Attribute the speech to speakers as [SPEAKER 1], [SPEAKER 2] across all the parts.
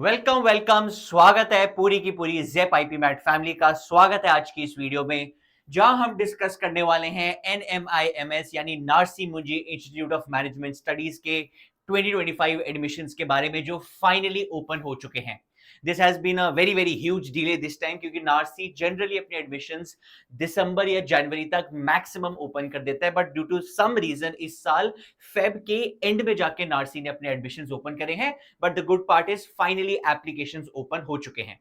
[SPEAKER 1] Welcome welcome, स्वागत है पूरी की पूरी जेप आईपी मैट फैमिली का। स्वागत है आज की इस वीडियो में, जहां हम डिस्कस करने वाले हैं NMIMS यानी नारसी मुंजी इंस्टीट्यूट ऑफ मैनेजमेंट स्टडीज के 2025 एडमिशंस के बारे में, जो फाइनली ओपन हो चुके हैं। This has been a very very huge delay this time, क्योंकि नारसी जनरली अपने एडमिशंस दिसंबर या जनवरी तक मैक्सिमम ओपन कर देता है, but due to some reason इस साल फेब के एंड में जाके नारसी ने अपने एडमिशंस ओपन करे हैं। But the good part is finally applications open हो चुके हैं।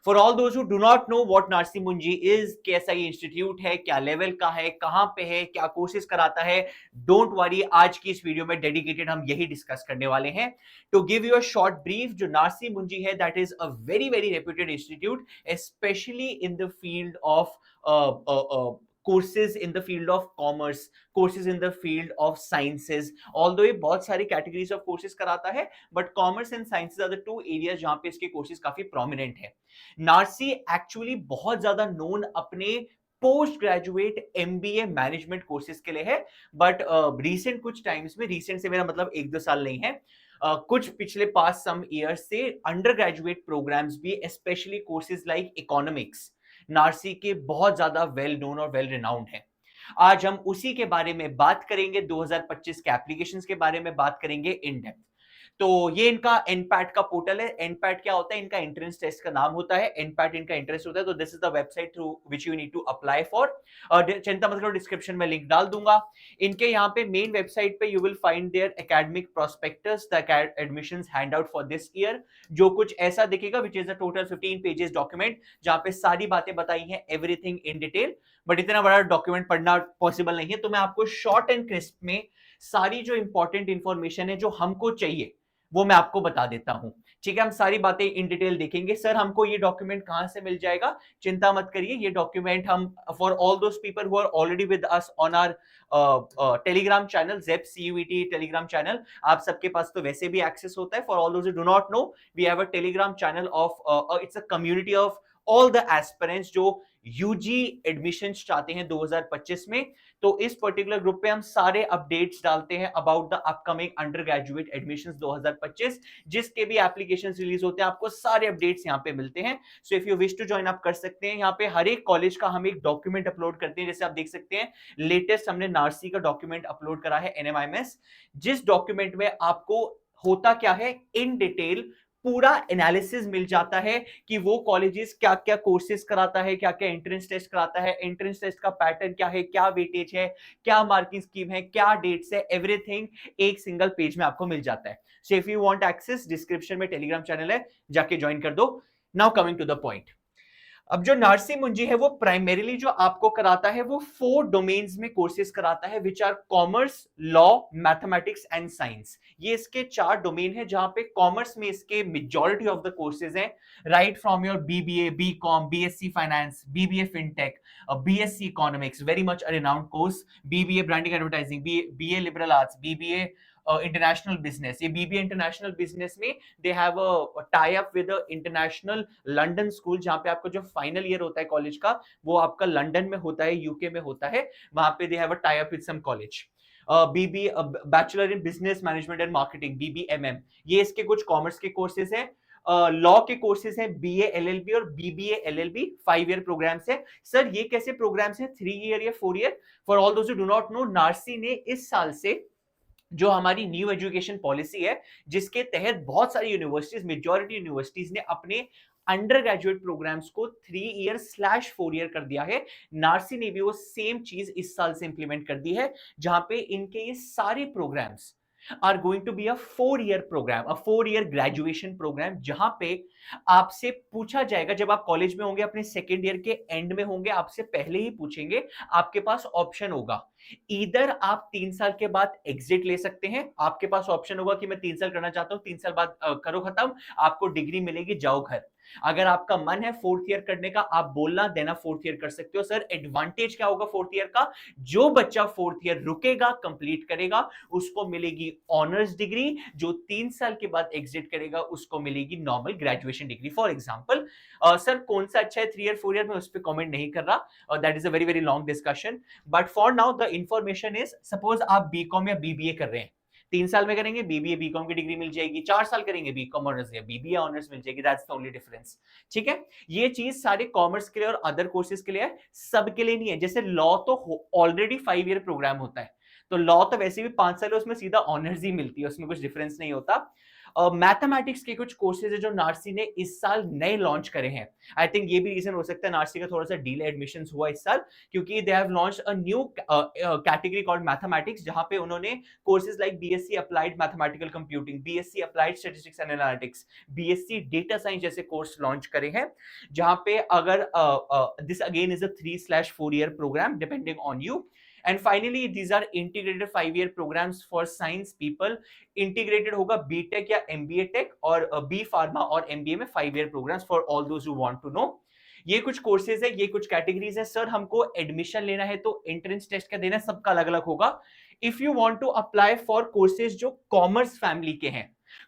[SPEAKER 1] For all those who do not know what Narsee मुंजी is, कैसा ये इंस्टीट्यूट है, क्या लेवल का है, कहां पे है, क्या कोर्सेज कराता है, डोंट वरी, आज की इस वीडियो में डेडिकेटेड हम यही डिस्कस करने वाले हैं। To give you a short brief, जो नारसी मुंजी है that is a very very reputed institute, specially in the field of courses in the field of commerce, courses in the field of sciences, although ये बहुत सारी categories of courses कराता है, but commerce and sciences are the two areas जहां पे इसके courses काफी prominent है। नारसी एक्चुअली बहुत ज्यादा known अपने post graduate MBA management courses के लिए है, बट रिसेंट कुछ टाइम्स में, रिसेंट से मेरा मतलब 1-2 साल नहीं है, कुछ पिछले पास सम ईयर्स से अंडर ग्रेजुएट प्रोग्राम्स भी, specially courses like economics, Narsee के बहुत ज्यादा वेल नोन और वेल रिनाउंड है। आज हम उसी के बारे में बात करेंगे, 2025 के एप्लीकेशंस के बारे में बात करेंगे इन डेप्थ। तो ये इनका एनपैट का पोर्टल है। एनपैट क्या होता है? इनका एंट्रेंस टेस्ट का नाम होता है, एनपैट इनका इंटरेस्ट होता है। तो this is the website through which you need to apply for. चिंता मत करो, डिस्क्रिप्शन में लिंक डाल दूंगा। इनके यहाँ पे मेन वेबसाइट पे you will find their academic prospectus, the admissions handout for this year, जो कुछ ऐसा दिखेगा, which is a total 15 pages document, जहां पे सारी बातें बताई हैं, एवरीथिंग इन डिटेल। बट इतना बड़ा डॉक्यूमेंट पढ़ना पॉसिबल नहीं है, तो मैं आपको शॉर्ट एंड क्रिस्प में सारी जो इंपॉर्टेंट इंफॉर्मेशन है जो हमको चाहिए वो मैं आपको बता देता हूं। ठीक है, हम सारी बातें इन डिटेल देखेंगे। सर, हमको ये डॉक्यूमेंट कहां से मिल जाएगा? चिंता मत करिए, ये डॉक्यूमेंट हम, for all those people who are already with us on our Telegram channel, जेप CUET टेलीग्राम चैनल, आप सबके पास तो वैसे भी एक्सेस होता है। For all those who do not know, we have a Telegram channel of, it's a community of all the aspirants जो यूजी एडमिशन चाहते हैं 2025 में। तो इस पर्टिकुलर ग्रुप पे हम सारे अपडेट्स डालते हैं about the upcoming under graduate admissions 2025, जिसके भी एप्लीकेशंस रिलीज होते हैं, आपको सारे अपडेट्स यहाँ पे मिलते हैं। So if you wish to join, आप कर सकते हैं। यहाँ पे हर एक कॉलेज का हम एक डॉक्यूमेंट अपलोड करते हैं, जैसे आप देख सकते हैं लेटेस्ट हमने नारसी का डॉक्यूमेंट अपलोड करा है, NMIMS, जिस डॉक्यूमेंट में आपको होता क्या है, इन डिटेल पूरा एनालिसिस मिल जाता है कि वो कॉलेजेस क्या क्या कोर्सेज कराता है, क्या क्या एंट्रेंस टेस्ट कराता है, एंट्रेंस टेस्ट का पैटर्न क्या है, क्या वेटेज है, क्या मार्किंग स्कीम है, क्या डेट्स है, एवरीथिंग एक सिंगल पेज में आपको मिल जाता है। So if you want access, description में टेलीग्राम चैनल है, जाके ज्वाइन कर दो। Now coming to the point, अब जो नारसी मुंजी है वो प्राइमरीली जो आपको कराता है वो 4 डोमेन्स में कोर्सेज कराता है, which are commerce, law, mathematics and science. ये इसके 4 डोमेन है, जहां पे कॉमर्स में इसके मेजॉरिटी ऑफ द कोर्सेज हैं, right from your BBA, BCom, BSc finance, BBA fintech, BSc economics, very much a renowned course, BBA branding advertising, BA liberal arts, BBA international business. ये BBA international business में दे have a tie up with international London school, जहां पे आपका जो final year होता है college का, वो आपका लंदन में होता है, यूके में होता है। वहां पे they have a tie up with some college. BB bachelor in business management and marketing, BBMM, ये इसके कुछ कॉमर्स के कोर्सेज हैं। लॉ के कोर्सेज हैं BA LLB और BBA LLB, 5 ईयर प्रोग्राम्स है। सर, ये कैसे प्रोग्राम्स हैं, 3 ईयर या 4 year? For all those who do not know, Narsee ने इस साल से जो हमारी न्यू एजुकेशन पॉलिसी है, जिसके तहत बहुत सारी यूनिवर्सिटीज, मेजॉरिटी यूनिवर्सिटीज ने अपने अंडर ग्रेजुएट प्रोग्राम्स को 3 ईयर/4 ईयर कर दिया है। नारसी ने भी वो सेम चीज इस साल से इंप्लीमेंट कर दी है, जहां पे इनके ये सारे programs are going to be a 4 year program, a 4 year graduation program, जहां पे आपसे पूछा जाएगा, जब आप कॉलेज में होंगे, अपने सेकेंड ईयर के एंड में होंगे, आपसे पहले ही पूछेंगे, आपके पास ऑप्शन होगा, इधर आप 3 साल के बाद एग्जिट ले सकते हैं, आपके पास ऑप्शन होगा कि मैं 3 साल करना चाहता हूं, 3 साल बाद करो खत्म, आपको डिग्री मिलेगी, जाओ घर। अगर आपका मन है 4th ईयर करने का, आप बोलना देना 4th ईयर कर सकते हो। सर, एडवांटेज क्या होगा 4th ईयर का? जो बच्चा 4th ईयर रुकेगा, कंप्लीट करेगा, उसको मिलेगी ऑनर्स डिग्री, जो 3 साल के बाद एग्जिट करेगा उसको मिलेगी normal graduation degree. For example, sir कौन सा अच्छा है 3 ईयर 4 ईयर, में उस पर कॉमेंट नहीं कर रहा, that is a very very long discussion, but for now the information is, suppose आप BCom या BBA कर रहे हैं, 3 साल में करेंगे बीबीए बीकॉम की डिग्री मिल जाएगी, 4 साल करेंगे बीकॉम ऑनर्स या बीबीए ऑनर्स मिल जाएगी, दैट्स द ओनली डिफरेंस। ठीक है, ये चीज सारे कॉमर्स के लिए और अदर कोर्सेज के लिए है, सबके लिए नहीं है। जैसे लॉ तो ऑलरेडी 5 ईयर प्रोग्राम होता है, तो लॉ तो वैसे भी 5 साल है, उसमें सीधा ऑनर्स ही मिलती है, उसमें कुछ डिफरेंस नहीं होता। मैथमेटिक्स के कुछ कोर्सेज है जो नार्सी ने इस साल नए लॉन्च करे हैं। आई थिंक ये भी रीजन हो सकता है नार्सी का थोड़ा सा डीले एडमिशन हुआ इस साल, क्योंकि they have launch a new category called mathematics, जहां पे उन्होंने courses like BSc applied mathematical computing, BSc applied statistics and analytics, BSc data science जैसे कोर्स लॉन्च करे हैं, जहां पे अगर this again is a 3/4 year program depending on you. And finally, these are integrated 5 year programs for science people. Integrated होगा BTech या MBA take, और B pharma और एमबीए में 5 year programs for all those who want to know. ये कुछ courses है, ये कुछ कैटेगरीज है। सर हमको एडमिशन लेना है तो एंट्रेंस टेस्ट क्या देना है, सबका अलग अलग होगा। If you want to apply for courses जो कॉमर्स फैमिली के हैं,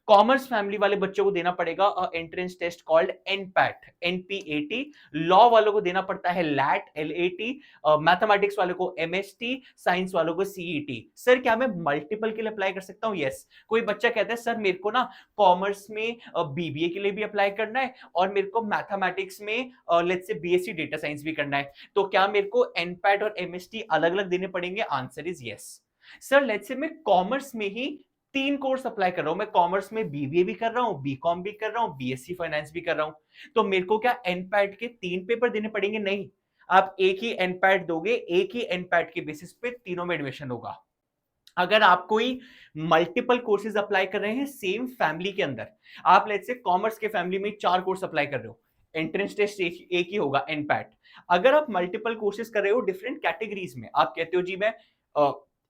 [SPEAKER 1] कॉमर्स फैमिली वाले बच्चों को देना पड़ेगा entrance test called NPAT, NPAT. Law वालों को देना पड़ता है लैट, एलएटी। मैथमेटिक्स वालों को एमएसटी, साइंस वालों को सीईटी। सर क्या मैं मल्टीपल के लिए अप्लाई कर सकता हूँ? यस। कोई बच्चा कहता है सर मेरे को ना कॉमर्स में बीबीए के लिए भी अप्लाई करना है, और मेरे को मैथमेटिक्स में let's say BSc data science भी करना है, तो क्या मेरे को एनपैट और एमएसटी अलग अलग देने पड़ेंगे? Answer is yes. Sir let's say मैं कॉमर्स में ही 3 कोर्स अप्लाई कर रहा हूं, मैं कॉमर्स में बीबीए भी कर रहा हूं, बीकॉम भी कर रहा हूं, बीएससी फाइनेंस भी कर रहा हूं, तो मेरे को क्या एनपैट के 3 पेपर देने पड़ेंगे? नहीं, आप एक ही एनपैट दोगे, एक ही एनपैट के बेसिस पे तीनों में एडमिशन होगा। अगर आप कोई मल्टीपल कोर्सेज अप्लाई कर रहे हैं सेम फैमिली के अंदर, आप लेट्स से कॉमर्स के फैमिली में 4 कोर्स अप्लाई कर रहे हो, एंट्रेंस टेस्ट एक ही होगा एनपैट। अगर आप मल्टीपल कोर्सेज कर रहे हो डिफरेंट कैटेगरीज में, आप कहते हो जी मैं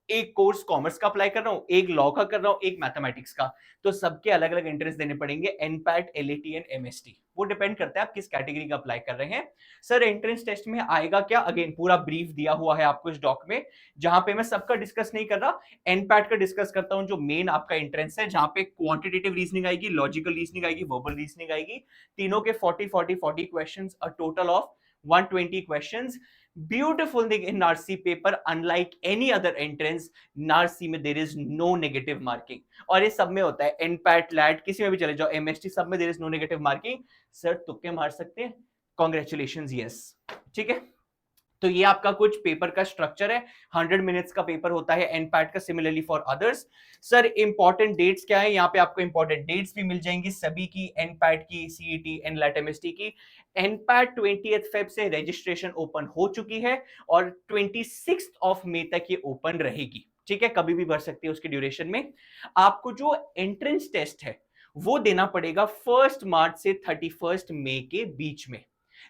[SPEAKER 1] एक कोर्स कॉमर्स का अप्लाई कर रहा हूं, एक लॉ का कर रहा हूं, एक मैथमेटिक्स का, तो सबके अलग अलग एंट्रेंस देने पड़ेंगे, एनपैट, एलएटी एंड एमएसटी। वो डिपेंड करता है आप किस कैटेगरी का अप्लाई कर रहे हैं। सर एंट्रेंस टेस्ट में आएगा क्या? अगेन पूरा ब्रीफ दिया हुआ है आपको इस डॉक में, जहां पे मैं सबका डिस्कस नहीं कर रहा, एनपैट का डिस्कस करता हूं, जो मेन आपका एंट्रेंस है, जहां पे क्वांटिटेटिव रीजनिंग आएगी, लॉजिकल रीजनिंग आएगी, वर्बल रीजनिंग आएगी, तीनों के 40 questions, a total of 120 questions. Beautiful thing in NARCI paper, unlike any other entrance, NARCI में there is no negative marking, और ये सब में होता है, NPAT, LAT, किसी में भी चले जाओ, MST, सब में there is no negative marking। Sir तुक्के मार सकते हैं? Congratulations, yes। ठीक है, तो ये आपका कुछ पेपर का स्ट्रक्चर है। 100 मिनट्स का पेपर होता है एनपैट का, similarly for others. Sir important dates क्या है? यहाँ पे आपको इंपॉर्टेंट डेट्स भी मिल जाएंगी सभी की, एनपैट की, सीईटी एंड लैट एमएसटी की। एनपैट 20 फेब से रजिस्ट्रेशन ओपन हो चुकी है, और 26 मई तक ये ओपन रहेगी। ठीक है, कभी भी भर सकते हैं उसके ड्यूरेशन में। आपको जो एंट्रेंस टेस्ट है वो देना पड़ेगा 1 मार्च से 31 मई के बीच में।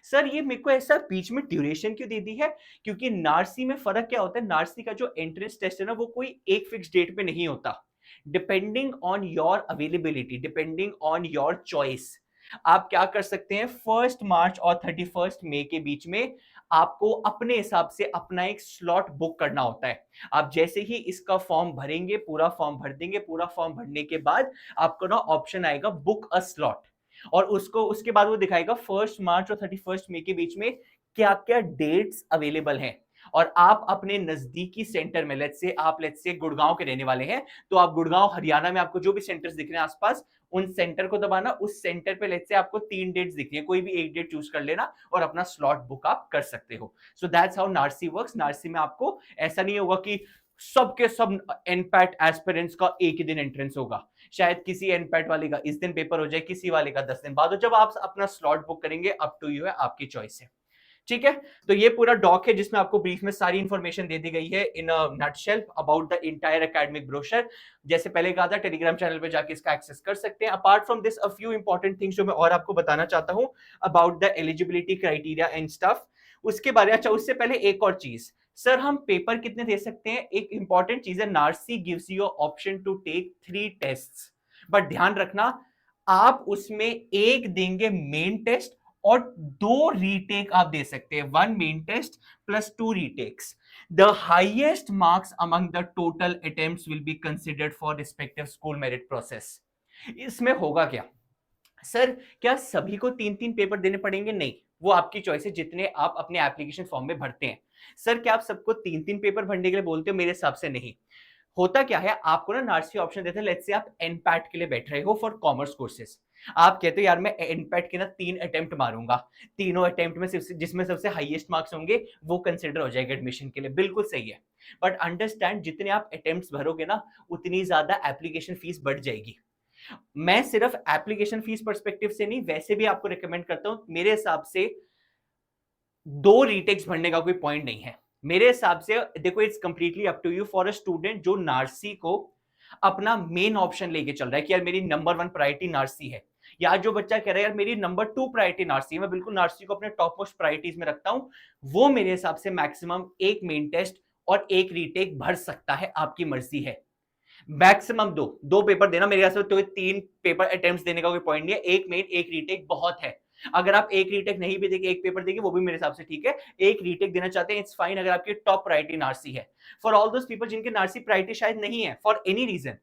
[SPEAKER 1] सर ये मेरे को ऐसा बीच में ड्यूरेशन क्यों दे दी है? क्योंकि नार्सी में फर्क क्या होता है, नार्सी का जो एंट्रेंस टेस्ट है ना, वो कोई एक फिक्स डेट पे नहीं होता, depending on your availability, depending on your choice. आप क्या कर सकते हैं, 1 मार्च और 31 मई के बीच में आपको अपने हिसाब से अपना एक स्लॉट बुक करना होता है। आप जैसे ही इसका फॉर्म भरेंगे, पूरा फॉर्म भर देंगे, पूरा फॉर्म भरने के बाद आपको ना ऑप्शन आएगा बुक अ स्लॉट, और उसको उसके बाद वो दिखाएगा 1 मार्च और 31 मई के बीच में क्या क्या डेट्स अवेलेबल हैं। और आप अपने नजदीकी सेंटर में, लेट्स से गुड़गांव के रहने वाले हैं, तो आप गुड़गांव हरियाणा में आपको जो भी सेंटर्स दिख रहे हैं आसपास, उन सेंटर को दबाना, उस सेंटर पे लेट्स से आपको 3 डेट्स दिख रही है, कोई भी एक डेट चूज कर लेना और अपना स्लॉट बुक आप कर सकते हो। So that's how Narsee works. Narsee में आपको ऐसा नहीं होगा कि सबके सब एनपैट एस्पिरेंट्स का एक ही दिन एंट्रेंस होगा, शायद किसी एनपैट वाले का इस दिन पेपर हो जाए, किसी वाले का 10 दिन बाद हो। जब आप अपना स्लॉट बुक करेंगे, अप टू यू है, आपकी चॉइस है। ठीक है, तो ये पूरा डॉक है जिसमें आपको ब्रीफ में सारी इंफॉर्मेशन दे दी गई है in a nutshell about the entire academic brochure. जैसे पहले कहा था, टेलीग्राम चैनल पे जाके इसका एक्सेस कर सकते हैं। Apart from this, a few important things जो मैं और आपको बताना चाहता हूं about the eligibility criteria and stuff, उसके बारे में। अच्छा, उससे पहले एक और चीज, सर हम पेपर कितने दे सकते हैं? एक इंपॉर्टेंट चीज है, Narsee gives you option to take 3 tests, but ध्यान रखना आप उसमें एक देंगे मेन टेस्ट और 2 रीटेक आप दे सकते हैं, 1 main test plus 2 retakes. The highest marks among the total attempts will be considered for respective school merit process. इसमें होगा क्या सर, क्या सभी को 3-3 पेपर देने पड़ेंगे? नहीं, वो आपकी चॉइस है जितने आप अपने एप्लीकेशन फॉर्म में भरते हैं। सर क्या आप सबको 3-3 पेपर भरने के लिए बोलते हो? मेरे हिसाब से नहीं। होता क्या है, आपको ना नार्सी ऑप्शन देते हैं, लेट्स से आप एनपैट के लिए बैठ रहे हो फॉर कॉमर्स कोर्सेज, आप कहते हो यार मैं एनपैट के ना 3 अटेम्प्ट मारूंगा, तीनों अटेम्प्ट में जिसमें सबसे हाईएस्ट मार्क्स होंगे वो कंसिडर हो जाएगा एडमिशन के लिए, बिल्कुल सही है। बट अंडरस्टैंड, जितने आप अटेम्प्ट्स भरोगे ना उतनी ज्यादा एप्लीकेशन फीस बढ़ जाएगी। मैं सिर्फ एप्लीकेशन फीस परस्पेक्टिव से नहीं, वैसे भी आपको रिकमेंड करता हूं, मेरे हिसाब से 2 रीटेक्स भरने का कोई पॉइंट नहीं है मेरे हिसाब से। देखो, it's completely up to you for a student जो नार्सी को अपना मेन ऑप्शन लेके चल रहा है कि यार मेरी नंबर 1 प्रायोरिटी नार्सी है, या जो बच्चा कह रहा है यार मेरी नंबर 2 प्रायोरिटी नार्सी है, मैं बिल्कुल नार्सी को अपने टॉप मोस्ट प्रायोरिटीज में रखता हूं, वो मेरे हिसाब से मैक्सिमम एक मेन टेस्ट और एक रीटेक भर सकता है, आपकी मर्जी है। मैक्सिमम दो पेपर देना मेरे ख्याल से, तो 3 पेपर अटेम्प्ट देने का कोई पॉइंट नहीं है, एक मेन एक रीटेक बहुत है। अगर आप एक रीटेक नहीं भी देंगे, एक पेपर देंगे, वो भी मेरे हिसाब से ठीक है। एक रीटेक देना चाहते हैं, इट्स फाइन, अगर आपकी टॉप प्रायोरिटी नार्सी है। फॉर ऑल दोस पीपल जिनके नार्सी प्रायोरिटी शायद नहीं है फॉर एनी रीजन,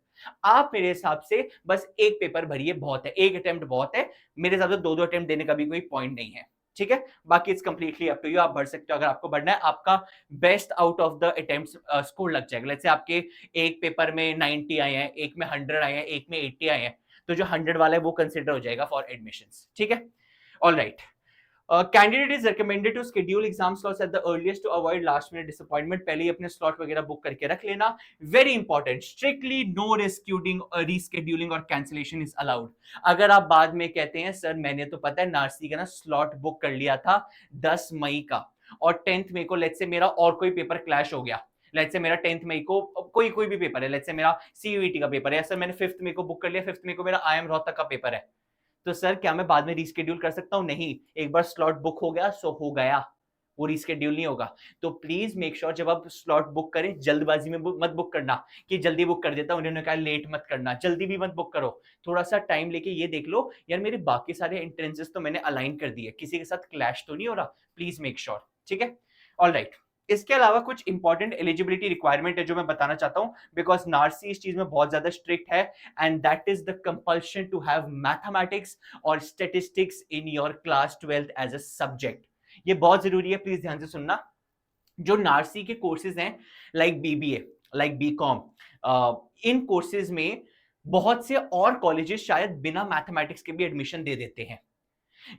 [SPEAKER 1] आप मेरे हिसाब से बस एक पेपर भरिए, बहुत है, एक अटेम्प्ट बहुत है, मेरे हिसाब से 2 अटेम्प्ट देने का भी कोई पॉइंट नहीं है, ठीक है। बाकी it's completely up to you, आप भर सकते हो, अगर आपको बढ़ना है, आपका best out of the attempts score लग जाएगा। लेट्स से आपके एक पेपर में 90 आए हैं, एक में 100 आए हैं, एक में 80 आए हैं, तो जो 100 वाला है वो कंसिडर हो जाएगा फॉर एडमिशंस, ठीक है। All right. Candidate is recommended to schedule exam slots at the earliest to avoid last minute disappointment, पहले ही अपने स्लॉट वगैरह बुक करके रख लेना, very important, strictly no rescheduling और कैंसिलेशन इज अलाउड। अगर आप बाद में कहते हैं सर मैंने तो पता है नार्सी का ना स्लॉट बुक कर लिया था 10 मई का, और 10th मई को लेट्स से मेरा और कोई पेपर क्लैश हो गया, लेट्स से मेरा 10th मई को कोई भी पेपर है, लेट्स से मेरा सीयूईटी का पेपर है, सर मैंने 5th मई को बुक कर लिया, 5th मई को मेरा आईएम रोहतक का पेपर है, तो सर क्या मैं बाद में रीस्केड्यूल कर सकता हूं? नहीं, एक बार स्लॉट बुक हो गया सो हो गया, वो रीस्केड्यूल नहीं होगा। तो प्लीज मेक श्योर जब आप स्लॉट बुक करें, जल्दबाजी में मत बुक करना कि जल्दी बुक कर देता हूं, उन्होंने कहा लेट मत करना, जल्दी भी मत बुक करो, थोड़ा सा टाइम लेके ये देख लो यार मेरे बाकी सारे एंट्रेंसेस तो मैंने अलाइन कर दिए, किसी के साथ क्लैश तो नहीं हो रहा, प्लीज मेक श्योर, ठीक है। All right. इसके अलावा कुछ इंपॉर्टेंट एलिजिबिलिटी रिक्वायरमेंट है जो मैं बताना चाहता हूं, बिकॉज नार्सी इस चीज में बहुत ज्यादा स्ट्रिक्ट है, and that is the compulsion to have mathematics और statistics in your class 12th as a subject. ये बहुत जरूरी है, प्लीज ध्यान से सुनना। जो नार्सी के कोर्सेज हैं, लाइक बीबीए, लाइक बीकॉम, इन कोर्सेज में बहुत से और कॉलेजेस शायद बिना मैथमेटिक्स के भी एडमिशन दे देते हैं।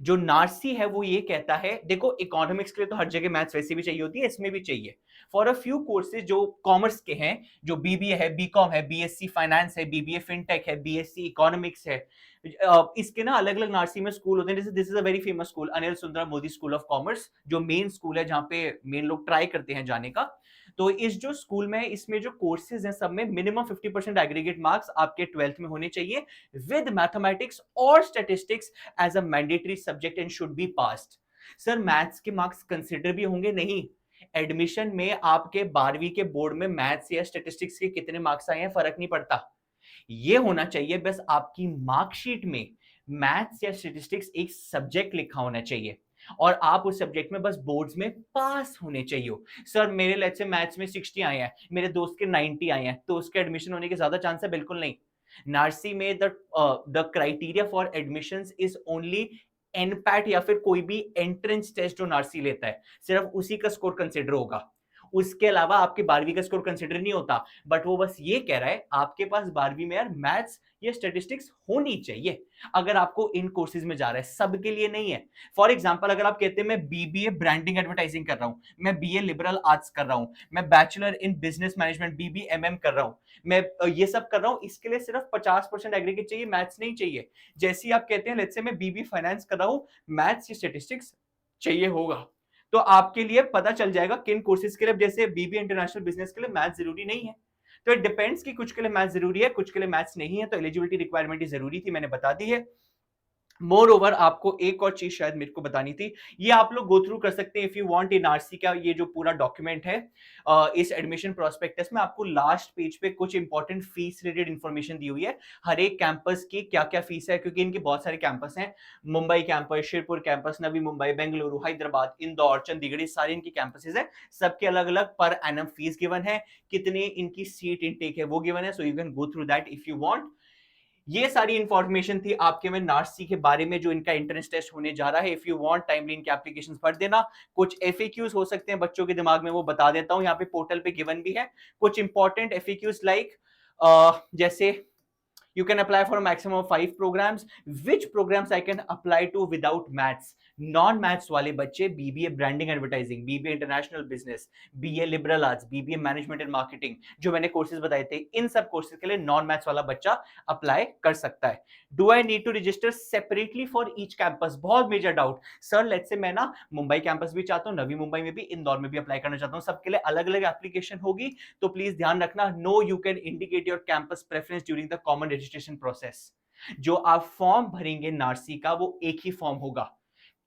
[SPEAKER 1] जो नार्सी है वो ये कहता है, देखो इकोनॉमिक्स के लिए तो हर जगह मैथ्स वैसे भी चाहिए होती है, इसमें भी चाहिए, फॉर अ फ्यू कोर्सेज जो कॉमर्स के हैं, जो बीबीए है, बीकॉम है, बीएससी फाइनेंस है, बीबीए फिनटेक है, बीएससी इकोनॉमिक्स है, इसके ना अलग अलग नार्सी में स्कूल होते हैं, जैसे this is a very famous school, Anil सुंदर मोदी स्कूल ऑफ कॉमर्स, जो मेन स्कूल है जहां पे मेन लोग ट्राई करते हैं जाने का। तो इस जो स्कूल में, इसमें जो कोर्सेज हैं सब में मिनिमम 50% एग्रीगेट मार्क्स आपके 12th में होने चाहिए, विद मैथमेटिक्स और statistics as a mandatory subject and should be passed. Sir maths के मार्क्स कंसिडर भी होंगे? नहीं, एडमिशन में आपके 12वीं के बोर्ड में मैथ्स या स्टैटिस्टिक्स के कितने मार्क्स आए हैं फर्क नहीं पड़ता, ये होना चाहिए बस आपकी मार्कशीट में मैथ्स या स्टैटिस्टिक्स एक सब्जेक्ट लिखा होना चाहिए, और आप उस सब्जेक्ट में बस बोर्ड्स में पास होने चाहिए। सर मेरे लेट्स से मैथ्स में 60 आए हैं, मेरे दोस्त के 90 आए हैं, तो उसके एडमिशन होने के ज्यादा चांस है? बिल्कुल नहीं। नार्सी में the criteria for admissions is only NPAT या फिर कोई भी एंट्रेंस टेस्ट जो नार्सी लेता है, सिर्फ उसी का स्कोर कंसिडर होगा, उसके अलावा आपके 12वीं का स्कोर कंसिडर नहीं होता। बट वो बस ये कह रहा है आपके पास 12वीं में यार मैथ्स या स्टैटिस्टिक्स होनी चाहिए, अगर आपको इन कोर्सेज में जा रहा है, सबके लिए नहीं है। फॉर एग्जांपल अगर आप कहते हैं मैं बीबीए ब्रांडिंग एडवर्टाइजिंग कर रहा हूं, मैं बीए लिबरल आर्ट्स कर रहा हूं, मैं बैचलर इन बिजनेस मैनेजमेंट बीबीएमएम कर रहा हूं, मैं ये सब कर रहा हूं, इसके लिए सिर्फ 50% एग्रीगेट चाहिए, मैथ्स नहीं चाहिए। जैसे ही आप कहते हैं लेट्स से मैं बीबी फाइनेंस कर रहा हूं, मैथ्स या स्टैटिस्टिक्स चाहिए होगा, तो आपके लिए पता चल जाएगा किन कोर्सेज के लिए, जैसे बीबी इंटरनेशनल बिजनेस के लिए मैथ्स जरूरी नहीं है, तो इट डिपेंड्स कि कुछ के लिए मैथ्स जरूरी है, कुछ के लिए मैथ्स नहीं है, तो एलिजिबिलिटी रिक्वायरमेंट जरूरी थी, मैंने बता दी है। मोर ओवर आपको एक और चीज शायद मेरे को बतानी थी, ये आप लोग गो थ्रू कर सकते हैं if you want in RC का ये जो पूरा डॉक्यूमेंट है, इस एडमिशन प्रोस्पेक्टस में आपको लास्ट पेज पे कुछ इंपॉर्टेंट फीस रिलेटेड इंफॉर्मेशन दी हुई है, हर एक कैंपस की क्या क्या फीस है, क्योंकि इनके बहुत सारे कैंपस हैं, मुंबई कैंपस, शिरपुर कैंपस, नवी मुंबई, बेंगलुरु, हैदराबाद, इंदौर, चंडीगढ़, सारे इनकी कैंपसेस हैं, सबके अलग अलग पर एनम फीस गिवन है, कितने इनकी सीट इनटेक है वो गिवन है, so you can go through that if you want. ये सारी इंफॉर्मेशन थी आपके में नार्सी के बारे में, जो इनका एंट्रेंस टेस्ट होने जा रहा है। इफ यू वांट टाइमली इनके एप्लीकेशंस भर देना। कुछ एफएक्यूज हो सकते हैं बच्चों के दिमाग में, वो बता देता हूं, यहाँ पे पोर्टल पे गिवन भी है कुछ इंपॉर्टेंट एफएक्यूज लाइक जैसे you can apply for a maximum of 5 programs. Which programs I can apply to without maths? Non maths वाले बच्चे BBA branding advertising, BBA international business, BA liberal arts, BBA management and marketing, जो मैंने courses बताए थे, इन सब courses के लिए non maths वाला बच्चा अप्लाई कर सकता है। Do I need to register separately for each campus? बहुत major doubt sir. Let's say मैं ना मुंबई कैंपस भी चाहता हूँ, नवी मुंबई में भी, इंदौर में भी अप्लाई करना चाहता हूँ, सबके लिए अलग अलग एप्लीकेशन होगी। तो प्लीज ध्यान रखना, no you can indicate your campus preference during the common registration process. जो आप फॉर्म भरेंगे नार्सी का, वो एक ही फॉर्म होगा,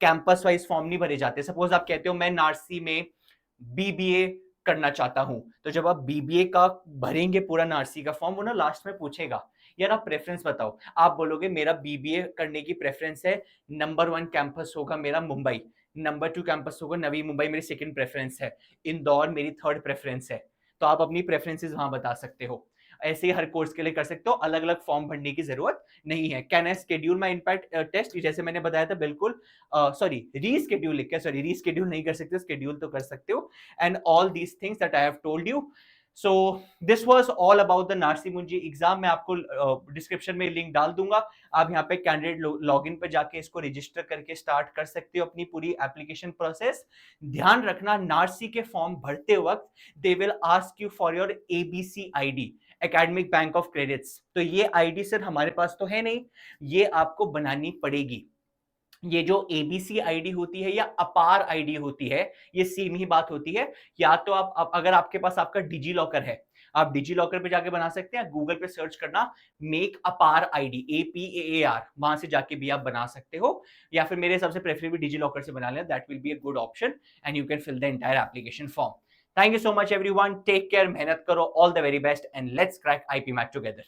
[SPEAKER 1] कैंपस वाइज फॉर्म नहीं भरे जाते। सपोज आप कहते हो मैं नार्सी में बीबीए करना चाहता हूं, तो जब आप बीबीए का भरेंगे पूरा नार्सी का फॉर्म, वो ना लास्ट में पूछेगा यार आप प्रेफरेंस बताओ। आप बोलोगे मेरा बीबीए करने की प्रेफरेंस है, नंबर 1 कैंपस होगा मेरा मुंबई, नंबर 2 कैंपस होगा नवी मुंबई मेरी सेकंड प्रेफरेंस है, इंदौर मेरी थर्ड प्रेफरेंस है। तो आप अपनी प्रेफरेंसेस वहां बता सकते हो। ऐसे ही हर कोर्स के लिए कर सकते हो, अलग अलग फॉर्म भरने की जरूरत नहीं है। Can I schedule my NPAT test? जैसे मैंने बताया था, बिल्कुल सॉरी रीस्केड्यूल लिख के, सॉरी रीस्केड्यूल नहीं कर सकते, शेड्यूल तो कर सकते हो। And all these things that I have told you. So this was all about the Narsee Monjee exam. मैं आपको डिस्क्रिप्शन में लिंक डाल दूंगा, आप यहाँ पे कैंडिडेट लॉगिन पे जाके इसको रजिस्टर करके स्टार्ट कर सकते हो अपनी पूरी एप्लीकेशन प्रोसेस। ध्यान रखना, नार्सी के फॉर्म भरते वक्त they will ask you for your ABC ID, academic bank of credits. तो ये आईडी सर हमारे पास तो है नहीं, ये आपको बनानी पड़ेगी। ये जो एबीसी आईडी होती है या अपार आईडी होती है, ये सेम ही बात होती है। या तो आप अगर आपके पास आपका डिजी लॉकर है, आप डिजी लॉकर पे जाके बना सकते हैं, गूगल पे सर्च करना मेक अपार आईडी, APAAR, वहां से जाके भी आप बना सकते हो। या फिर मेरे हिसाब से प्रेफरेबली डिजी लॉकर से बना लें, that will be a good option and you can fill the entire application form. Thank you so much everyone, take care, मेहनत करो, all the very best and let's crack IPMAT together.